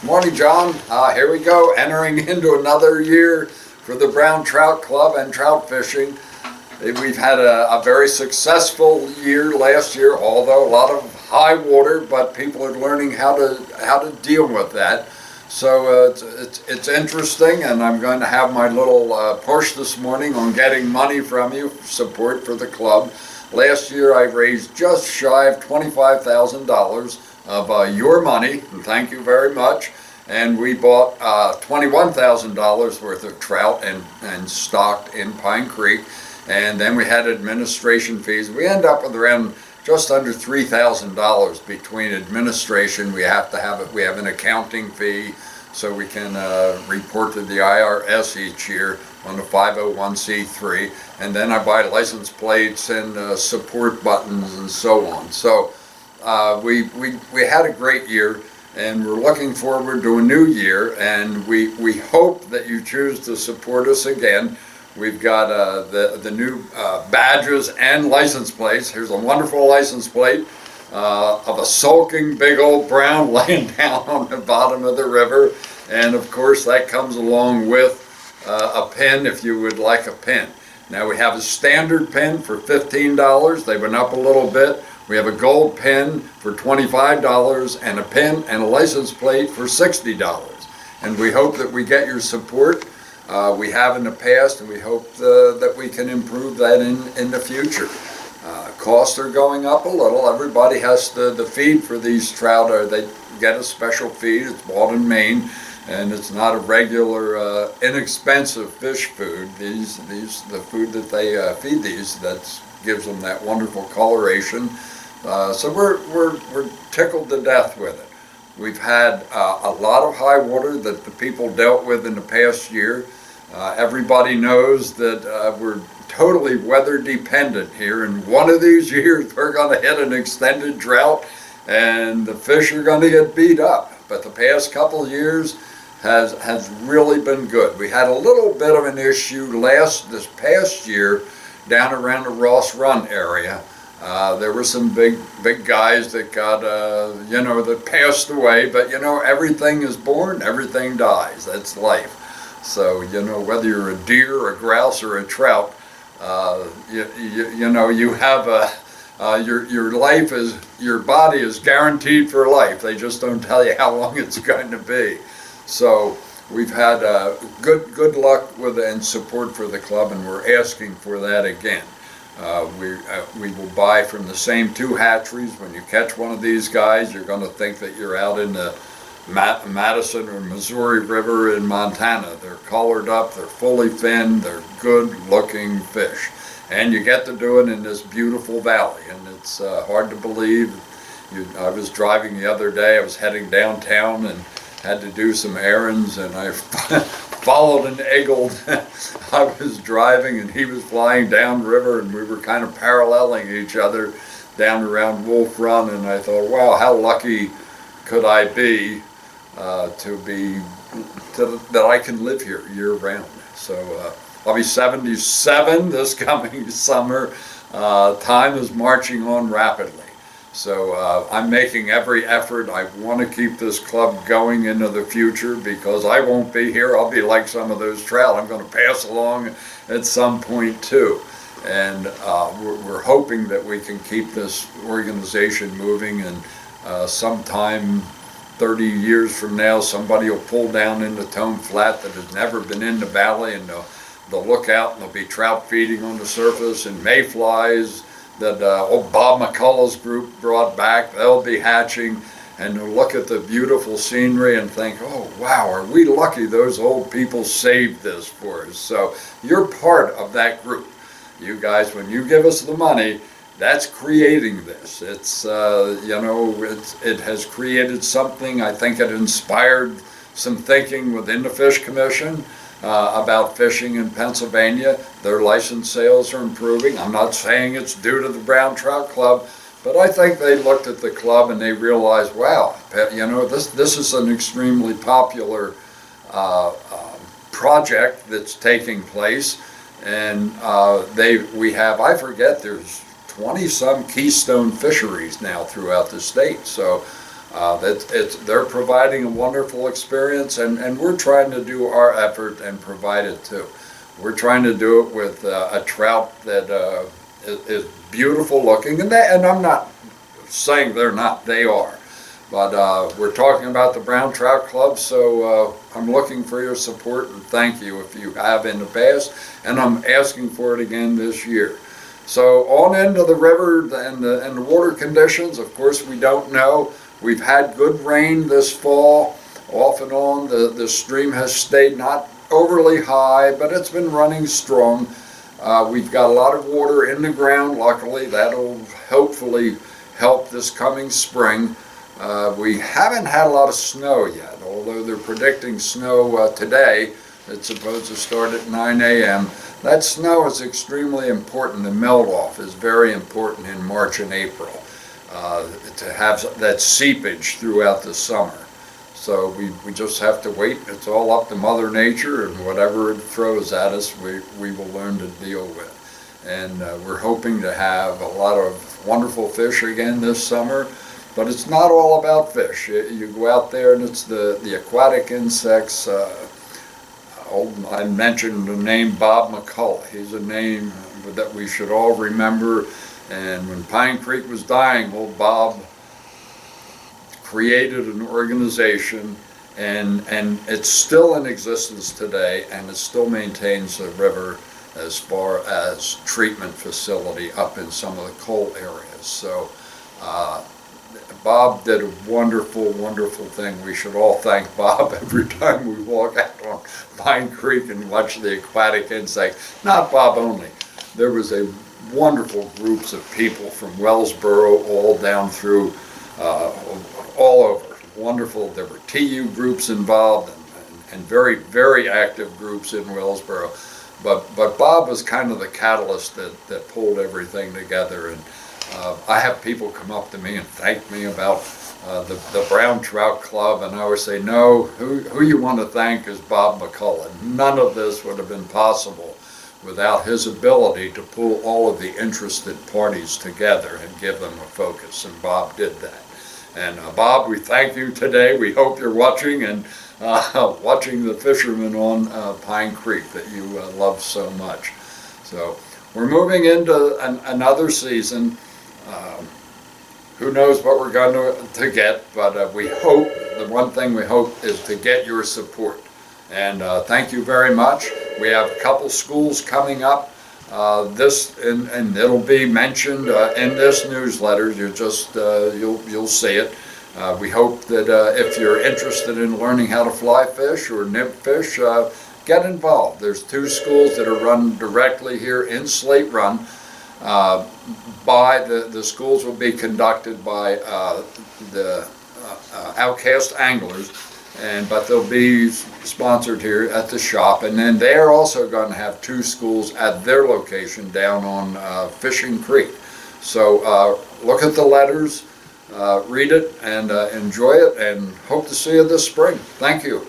Morning, John. Here we go, entering into another year for the Brown Trout Club and trout fishing. We've had a very successful year last year, although a lot of high water, but people are learning how to deal with that. So it's interesting, and I'm going to have my little push this morning on getting money from you, support for the club. Last year I raised just shy of $25,000 of your money, and thank you very much. And we bought $21,000 worth of trout and stocked in Pine Creek. And then we had administration fees. We end up with around just under $3,000 between administration. We have an accounting fee, so we can report to the IRS each year on the 501c3. And then I buy license plates and support buttons and so on. So we had a great year, and we're looking forward to a new year, and we hope that you choose to support us again. We've got the new badges and license plates. Here's a wonderful license plate of a sulking big old brown laying down on the bottom of the river. And of course that comes along with a pin if you would like a pin. Now we have a standard pin for $15. They went up a little bit. We have a gold pin for $25 and a pin and a license plate for $60. And we hope that we get your support. We have in the past, and we hope that we can improve that in the future. Costs are going up a little. Everybody has the feed for these trout, or they get a special feed. It's bought in Maine, and it's not a regular, inexpensive fish food. The food that they feed these, that gives them that wonderful coloration. So we're tickled to death with it. We've had a lot of high water that the people dealt with in the past year. Everybody knows that we're totally weather dependent here, and one of these years we're going to hit an extended drought and the fish are going to get beat up. But the past couple of years has really been good. We had a little bit of an issue this past year down around the Ross Run area. There were some big guys that got, that passed away, but everything is born, everything dies. That's life. So, whether you're a deer, a grouse, or a trout, you have your body is guaranteed for life. They just don't tell you how long it's going to be. So we've had good luck with and support for the club, and we're asking for that again. We will buy from the same two hatcheries. When you catch one of these guys, you're going to think that you're out in the Madison or Missouri River in Montana. They're colored up, they're fully finned, they're good looking fish. And you get to do it in this beautiful valley, and it's hard to believe. I was driving the other day, I was heading downtown and had to do some errands, and I followed an eagle. I was driving and he was flying downriver, and we were kind of paralleling each other down around Wolf Run, and I thought, wow, how lucky could I be that I can live here year round. So I'll be 77 this coming summer. Time is marching on rapidly. So I'm making every effort. I want to keep this club going into the future, because I won't be here. I'll be like some of those trout. I'm going to pass along at some point too. And we're hoping that we can keep this organization moving, and sometime 30 years from now, somebody will pull down into Tome Flat that has never been in the valley, and they'll look out and there'll be trout feeding on the surface, and mayflies that old Bob McCullough's group brought back. They'll be hatching, and they'll look at the beautiful scenery and think, oh wow, are we lucky those old people saved this for us. So you're part of that group. You guys, when you give us the money, that's creating this. It's it has created something. I think it inspired some thinking within the Fish Commission about fishing in Pennsylvania. Their license sales are improving. I'm not saying it's due to the Brown Trout Club, but I think they looked at the club and they realized, wow, this is an extremely popular project that's taking place, and we have, I forget, there's 20 some keystone fisheries now throughout the state. So They're providing a wonderful experience, and we're trying to do our effort and provide it too. We're trying to do it with a trout that is beautiful looking, and I'm not saying they're not, they are. But we're talking about the Brown Trout Club, so I'm looking for your support, and thank you if you have in the past, and I'm asking for it again this year. So on into the river and the water conditions, of course we don't know. We've had good rain this fall, off and on. The stream has stayed not overly high, but it's been running strong. We've got a lot of water in the ground, luckily. That'll hopefully help this coming spring. We haven't had a lot of snow yet, although they're predicting snow today. It's supposed to start at 9 a.m. That snow is extremely important. The melt-off is very important in March and April to have that seepage throughout the summer. So we just have to wait. It's all up to Mother Nature, and whatever it throws at us, we will learn to deal with. And we're hoping to have a lot of wonderful fish again this summer. But it's not all about fish. You go out there and it's the aquatic insects. I mentioned the name Bob McCullough. He's a name that we should all remember. And when Pine Creek was dying, old Bob created an organization, and it's still in existence today, and it still maintains the river as far as treatment facility up in some of the coal areas. So Bob did a wonderful, wonderful thing. We should all thank Bob every time we walk out on Pine Creek and watch the aquatic insects. Not Bob only. There was a wonderful groups of people from Wellsboro all down through, all over. Wonderful. There were TU groups involved and very, very active groups in Wellsboro. But Bob was kind of the catalyst that pulled everything together. And I have people come up to me and thank me about the Brown Trout Club, and I always say, no, who you want to thank is Bob McCullough. None of this would have been possible without his ability to pull all of the interested parties together and give them a focus, and Bob did that. And Bob, we thank you today. We hope you're watching and watching the fishermen on Pine Creek that you love so much. So we're moving into another season. Who knows what we're going to get, but we hope, the one thing we hope is to get your support. And thank you very much. We have a couple schools coming up, and it'll be mentioned in this newsletter. You'll see it. We hope that if you're interested in learning how to fly fish or nymph fish, get involved. There's 2 schools that are run directly here in Slate Run. The schools will be conducted by the Outcast Anglers, but they'll be sponsored here at the shop. And then they're also going to have 2 schools at their location down on Fishing Creek. So look at the letters, read it, and enjoy it, and hope to see you this spring. Thank you.